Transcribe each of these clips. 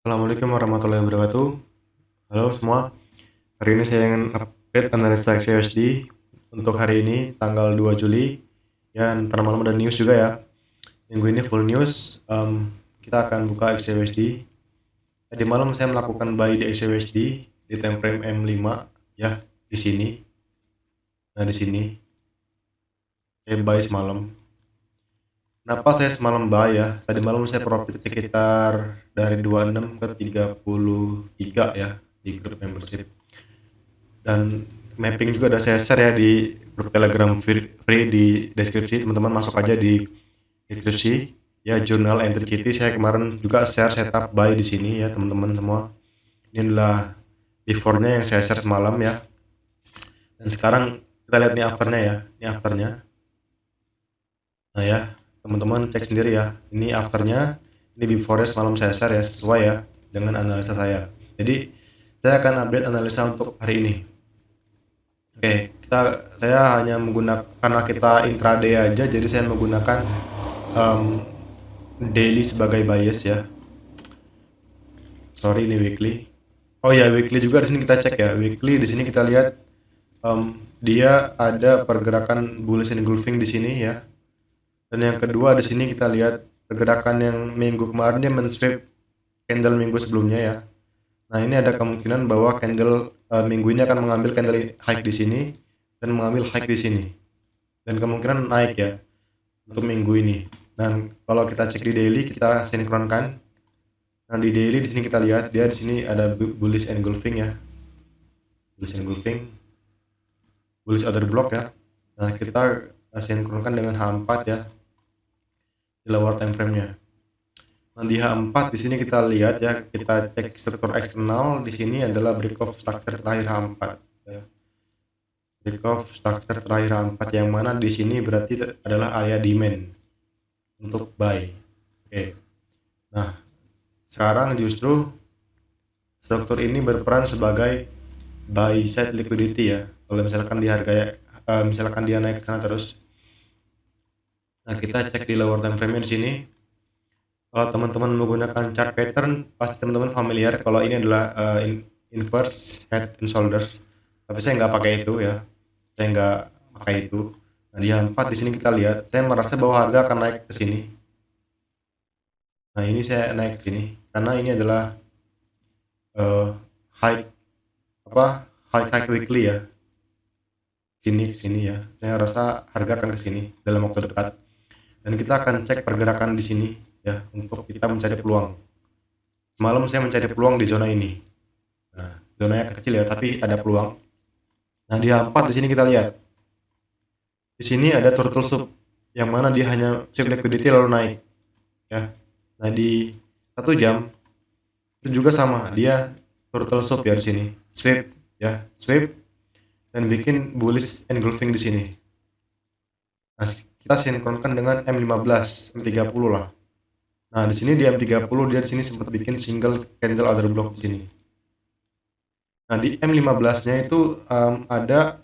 Assalamualaikum warahmatullahi wabarakatuh. Halo semua, hari ini saya ingin update analisa XUSD untuk hari ini tanggal 2 Juli. Ya, ntar malam ada news juga ya. Minggu ini full news. Kita akan buka XUSD. Tadi malam saya melakukan buy di XUSD di time frame M5 ya, di sini. Nah, di sini saya buy semalam. Kenapa saya semalam buy ya? Tadi malam saya profit sekitar dari 26 ke 33 ya di grup membership. Dan mapping juga ada saya share ya di grup Telegram free di deskripsi. Teman-teman masuk aja di deskripsi ya, jurnal entity saya kemarin juga share setup buy di sini ya teman-teman semua. Ini adalah before-nya yang saya share semalam ya. Dan sekarang kita lihat nih afternya ya. Ini afternya. Nah ya, teman-teman cek sendiri ya. Ini afternya, ini before-nya semalam saya share ya, sesuai ya dengan analisa saya. Jadi saya akan update analisa untuk hari ini. Oke, saya hanya menggunakan, karena kita intraday aja, jadi saya menggunakan daily sebagai bias ya. Sorry, ini weekly. Oh ya, weekly juga di sini kita cek ya. Weekly di sini kita lihat dia ada pergerakan bullish engulfing di sini ya. Dan yang kedua di sini kita lihat pergerakan yang minggu kemarin dia men-sweep candle minggu sebelumnya ya. Nah, ini ada kemungkinan bahwa candle minggu ini akan mengambil candle high di sini dan mengambil high di sini. Dan kemungkinan naik ya untuk minggu ini. Dan kalau kita cek di daily, kita sinkronkan. Nah, di daily di sini kita lihat dia di sini ada bullish engulfing ya. Bullish engulfing. Bullish order block ya. Nah, kita sinkronkan dengan H4 ya. Di lower time frame-nya. Nah, di H4 di sini kita lihat ya, kita cek struktur eksternal di sini adalah break of structure terakhir H4 ya. Break of structure terakhir H4 yang mana di sini berarti adalah area demand untuk buy. Oke. Nah, sekarang justru struktur ini berperan sebagai buy side liquidity ya. Kalau misalkan di harga misalkan dia naik ke sana terus. Nah, kita cek di lower time frame-nya di sini. Kalau teman-teman menggunakan chart pattern, pasti teman-teman familiar kalau ini adalah inverse head and shoulders. Tapi saya nggak pakai itu ya. Saya nggak pakai itu. Nah, di H4 di sini kita lihat, saya merasa bahwa harga akan naik ke sini. Nah, ini saya naik ke sini karena ini adalah high weekly ya. Sini ya. Saya rasa harga akan ke sini dalam waktu dekat. Dan kita akan cek pergerakan di sini ya untuk kita mencari peluang. Semalam saya mencari peluang di zona ini. Nah, zonanya kecil ya, tapi ada peluang. Nah, di H4 di sini kita lihat. Di sini ada turtle soup yang mana dia hanya sweep liquidity lalu naik. Ya. Nah, di 1 jam itu juga sama, dia turtle soup ya di sini. Sweep ya, sweep dan bikin bullish engulfing di sini. Nah, kita sinkronkan dengan M15, M30 lah. Nah, di sini di M30 dia di sini sempat bikin single candle order block di sini. Nah, di M15-nya itu ada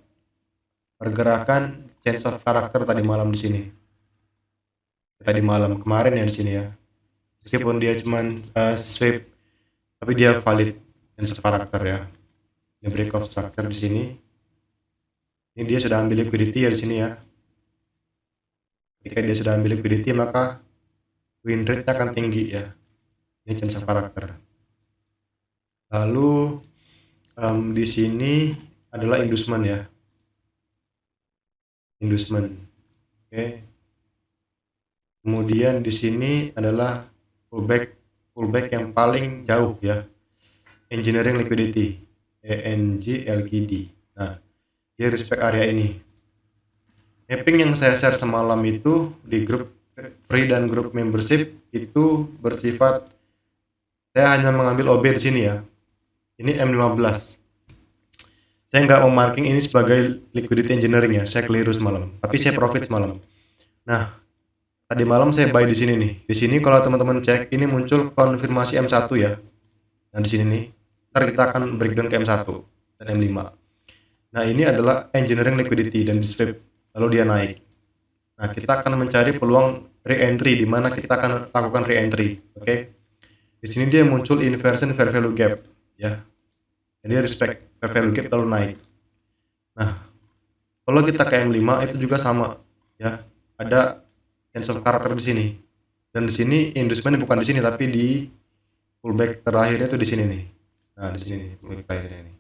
pergerakan change of character tadi malam di sini. Tadi malam kemarin ya di sini ya. Meskipun dia cuman sweep, tapi dia valid change of character ya. Ini break of structure di sini. Ini dia sudah ambil liquidity ya di sini ya. Ketika dia sudah ambil liquidity maka win rate akan tinggi ya. Ini change of character. Lalu di sini adalah inducement ya. Inducement. Oke. Kemudian di sini adalah pullback yang paling jauh ya. Engineering liquidity. ENGLGD. Nah, dia respect area ini. Mapping yang saya share semalam itu di grup free dan grup membership itu bersifat, saya hanya mengambil OB di sini ya. Ini M15. Saya nggak mau marking ini sebagai liquidity engineering ya. Saya keliru semalam. Tapi saya profit semalam. Nah, tadi malam saya buy di sini nih. Di sini kalau teman-teman cek ini muncul konfirmasi M1 ya. Nah, di sini nih. Ntar kita akan breakdown ke M1 dan M5. Nah, ini adalah engineering liquidity dan di sweep. Lalu dia naik. Nah, kita akan mencari peluang re-entry di mana kita akan lakukan re-entry. Oke. Di sini dia muncul inversion fair value gap ya. Jadi respect fair value gap lalu naik. Nah, kalau kita ke M5 itu juga sama ya. Ada change of character di sini. Dan di sini inducement bukan di sini tapi di pullback terakhirnya itu di sini nih. Nah, di sini nih pullback terakhirnya nih.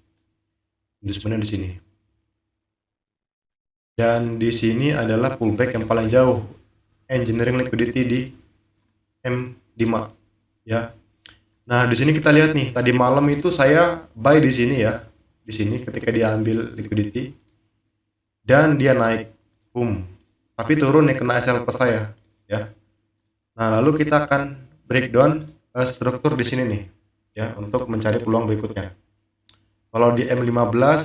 Inducementnya di sini. Dan di sini adalah pullback yang paling jauh, engineering liquidity di M5 ya. Nah, di sini kita lihat nih, tadi malam itu saya buy di sini ya. Di sini ketika dia ambil liquidity dan dia naik, boom. Tapi turun nih kena SL plus saya ya. Nah, lalu kita akan breakdown struktur di sini nih ya untuk mencari peluang berikutnya. Kalau di M15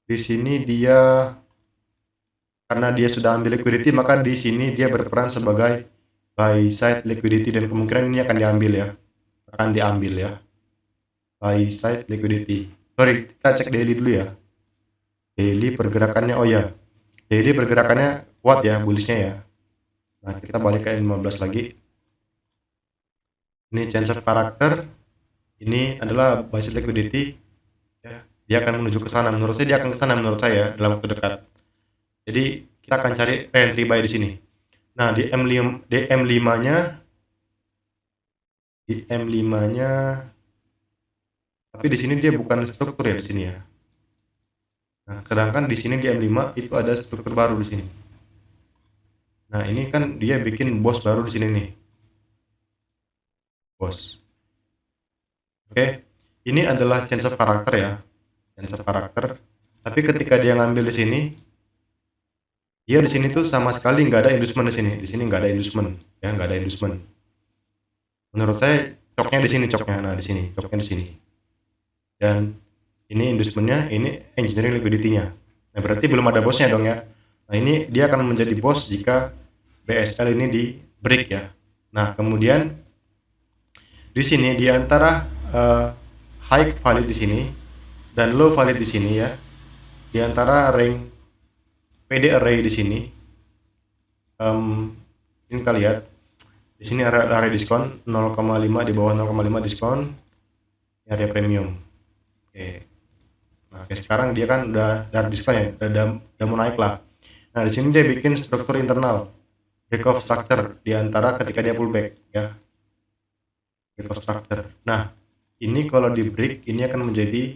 di sini dia karena dia sudah ambil liquidity maka di sini dia berperan sebagai buy side liquidity dan kemungkinan ini akan diambil ya. Akan diambil ya. Buy side liquidity. Sorry, kita cek daily dulu ya. Daily pergerakannya, oh ya. Daily pergerakannya kuat ya, bullishnya ya. Nah, kita balik ke M15 lagi. Ini change of character. Ini adalah buy side liquidity. Ya, dia akan menuju ke sana. Menurut saya dia akan ke sana menurut saya dalam waktu dekat. Jadi kita akan cari entry buy di sini. Nah, di M5-nya tapi di sini dia bukan struktur ya di sini ya. Nah, sedangkan di sini di M5 itu ada struktur baru di sini. Nah, ini kan dia bikin bos baru di sini nih. Bos. Oke. Ini adalah change of character ya. Change of character. Tapi ketika dia ngambil di sini, dia di sini tuh sama sekali nggak ada inducement di sini. Di sini nggak ada inducement, ya nggak ada inducement. Menurut saya coknya di sini coknya. Nah, di sini coknya di sini. Dan ini inducementnya, ini engineering liquidity-nya. Nah, berarti belum ada bosnya dong ya. Nah, ini dia akan menjadi bos jika BSL ini di break ya. Nah, kemudian di sini di antara high valid di sini dan low valid di sini ya. Di antara rank PD array di sini ini kita lihat di sini area diskon 0,5 di bawah 0,5 diskon area premium. Oke. Nah, oke, sekarang dia kan udah dari diskon ya, udah mau naik lah. Nah, di sini dia bikin struktur internal break of structure di antara ketika dia pullback ya. Break of structure. Nah, ini kalau di break ini akan menjadi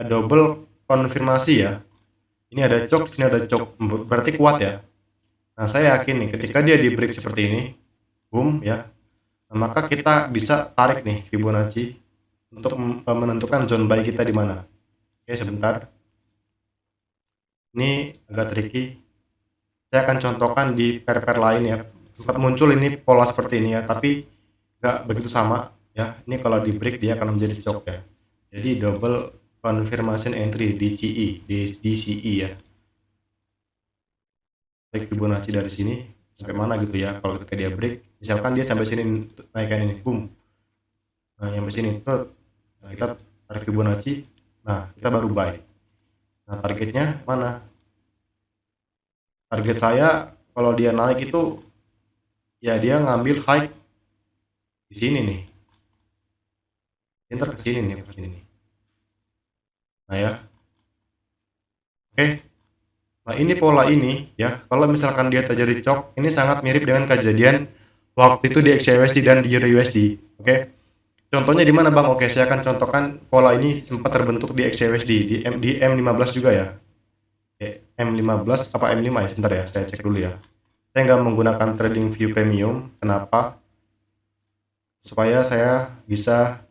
double konfirmasi ya. Ini ada cok, sini ada cok, berarti kuat ya. Nah, saya yakin nih ketika dia di break seperti ini, boom ya, nah, maka kita bisa tarik nih Fibonacci untuk menentukan zone buy kita di mana. Oke, sebentar. Ini agak tricky. Saya akan contohkan di pair-pair lain ya. Sempat muncul ini pola seperti ini ya, tapi nggak begitu sama ya. Ini kalau di break dia akan menjadi cok ya. Jadi double confirmation entry di CE, di CE ya. Tarik Fibonacci dari sini sampai mana gitu ya. Kalau ketika dia break, misalkan dia sampai sini naikkan ini, boom. Nah, sampai sini, nah, kita tarik Fibonacci. Nah, kita baru buy. Nah, targetnya mana? Target saya kalau dia naik itu ya dia ngambil high di sini nih. Ntar ke sini nih, ke sini nih. Nah ya. Oke. Nah, ini pola ini ya. Kalau misalkan dia terjadi cok, ini sangat mirip dengan kejadian waktu itu di XUSD dan di EURUSD. Oke. Contohnya di mana Bang? Oke, saya akan contohkan pola ini sempat terbentuk di XUSD di M15 juga ya. M15 apa M5 ya? Sebentar ya, saya cek dulu ya. Saya nggak menggunakan trading view premium. Kenapa? Supaya saya bisa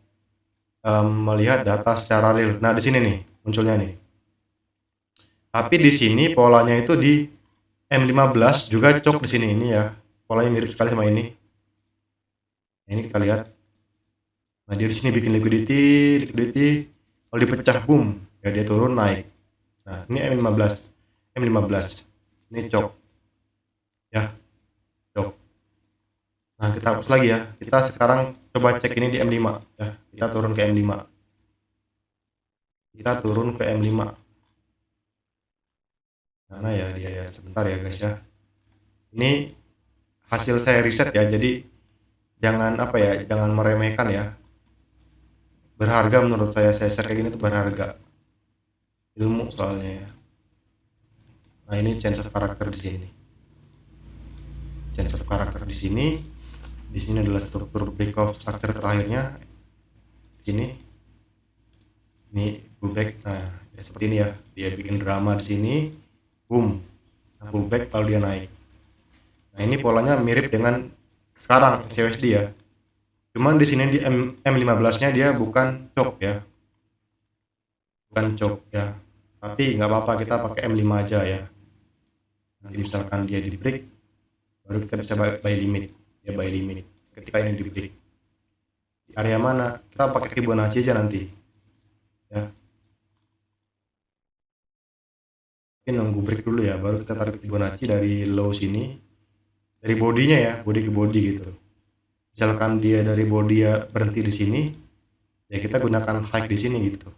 melihat data secara real. Nah, di sini nih munculnya nih. Tapi di sini polanya itu di M15 juga cok di sini ini ya. Polanya mirip sekali sama ini. Nah, ini kita lihat. Nah, dia di sini bikin liquidity. Kalau dipecah boom, ya dia turun naik. Nah, ini M15. Ini cok. Ya, cok. Nah, kita hapus lagi ya. Kita sekarang coba cek ini di M5 ya. Kita turun ke M5. Mana ya dia ya, sebentar ya guys ya. Ini hasil saya riset ya. Jadi jangan apa ya, jangan meremehkan ya. Berharga menurut saya share kayak gini tuh berharga. Ilmu soalnya ya. Nah, ini change of character di sini. Change of character di sini. Di sini adalah struktur break of structure terakhirnya. Sini. Ini pullback. Nah, ya seperti ini ya. Dia bikin drama di sini. Boom. Nah, pullback lalu dia naik. Nah, ini polanya mirip dengan sekarang CUSD ya. Cuman di sini di M15-nya dia bukan chop ya. Bukan chop ya. Tapi nggak apa-apa, kita pakai M5 aja ya. Nanti misalkan dia di break, baru kita bisa buy limit. Ya buy limit. Ketika ini di break. Di area mana? Kita pakai Fibonacci aja nanti. Ya. Mungkin nunggu break dulu ya, baru kita tarik Fibonacci dari low sini. Dari bodinya ya, body ke body gitu. Misalkan dia dari body ya berhenti di sini, ya kita gunakan high di sini gitu.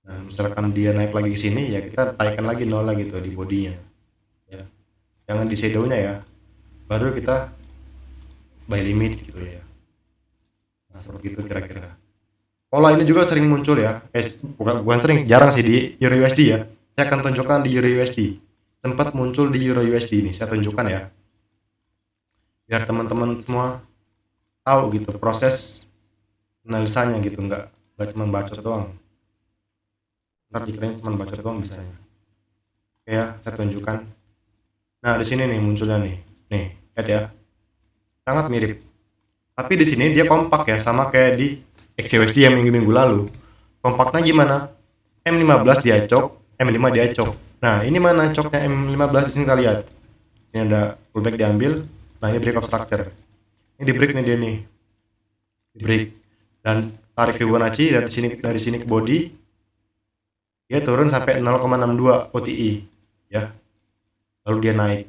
Nah, misalkan dia naik lagi ke sini, ya kita taikkan lagi nol lagi tuh di bodinya. Ya. Jangan di shadownya ya. Baru kita buy limit gitu ya. Nah, seperti itu kira-kira. Pola ini juga sering muncul ya. Bukan sering, jarang sih di Euro USD ya. Saya akan tunjukkan di Euro USD. Sempat muncul di Euro USD ini, saya tunjukkan ya. Biar teman-teman semua tahu gitu proses analisanya gitu, nggak cuma bacot doang. Ntar dikirain cuma bacot doang bisanya. Oke ya, saya tunjukkan. Nah, di sini nih munculnya nih. Nih, lihat ya. Sangat mirip. Tapi di sini dia kompak ya, sama kayak di XUSD yang minggu-minggu lalu. Kompaknya gimana? M15 dia cok, M5 dia cok. Nah, ini mana coknya M15 di sini kita lihat. Ini ada pullback diambil. Nah, ini break of structure. Ini di break nih dia nih. Di break. Dan tarik Fibonacci dari sini ke body. Dia turun sampai 0,62 OTI ya. Lalu dia naik.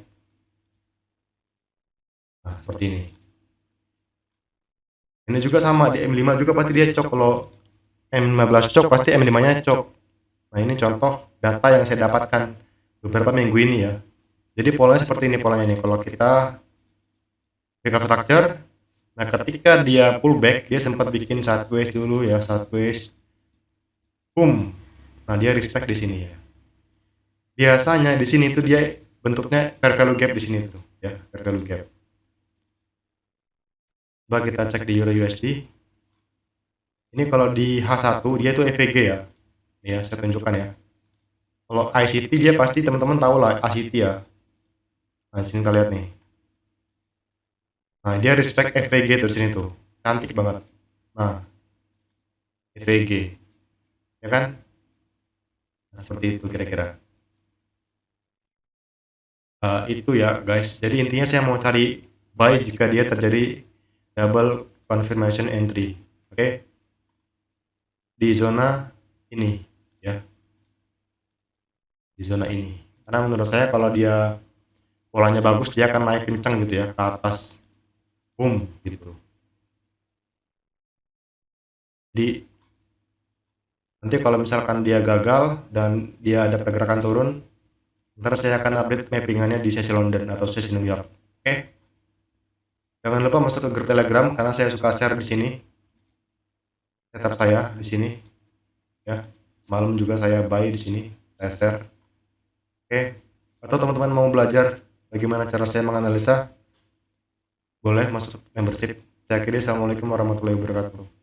Nah, seperti ini. Ini juga sama di M5 juga pasti dia cok. Kalau M15 cok pasti M5-nya cok. Nah, ini contoh data yang saya dapatkan beberapa minggu ini ya. Jadi polanya seperti ini polanya nih. Kalau kita break of structure, nah ketika dia pullback, dia sempat bikin sideways dulu ya, sideways. Boom. Nah, dia respect di sini ya. Biasanya di sini tuh dia bentuknya fair value gap di sini tuh ya, fair value gap. Coba kita cek di Euro USD. Ini kalau di H1 dia tuh EVG ya. Ya, saya tunjukkan ya. Kalau ICT dia pasti teman-teman tahu lah ICT ya. Nah, sini kita lihat nih. Nah, dia respect EVG tuh sini tuh. Cantik banget. Nah, EVG. Ya kan? Nah, seperti itu kira-kira. Itu ya guys. Jadi intinya saya mau cari buy jika dia terjadi double confirmation entry. Oke. Di zona ini ya. Di zona ini. Karena menurut saya kalau dia polanya bagus dia akan naik kencang gitu ya ke atas. Boom gitu. Di nanti kalau misalkan dia gagal dan dia ada pergerakan turun, ntar saya akan update mappingannya di sesi London atau sesi New York. Oke. Jangan lupa masuk ke grup Telegram karena saya suka share di sini. Setup saya di sini. Ya. Malam juga saya buy di sini, saya share. Oke. Atau teman-teman mau belajar bagaimana cara saya menganalisa, boleh masuk membership. Saya akhiri, assalamualaikum warahmatullahi wabarakatuh.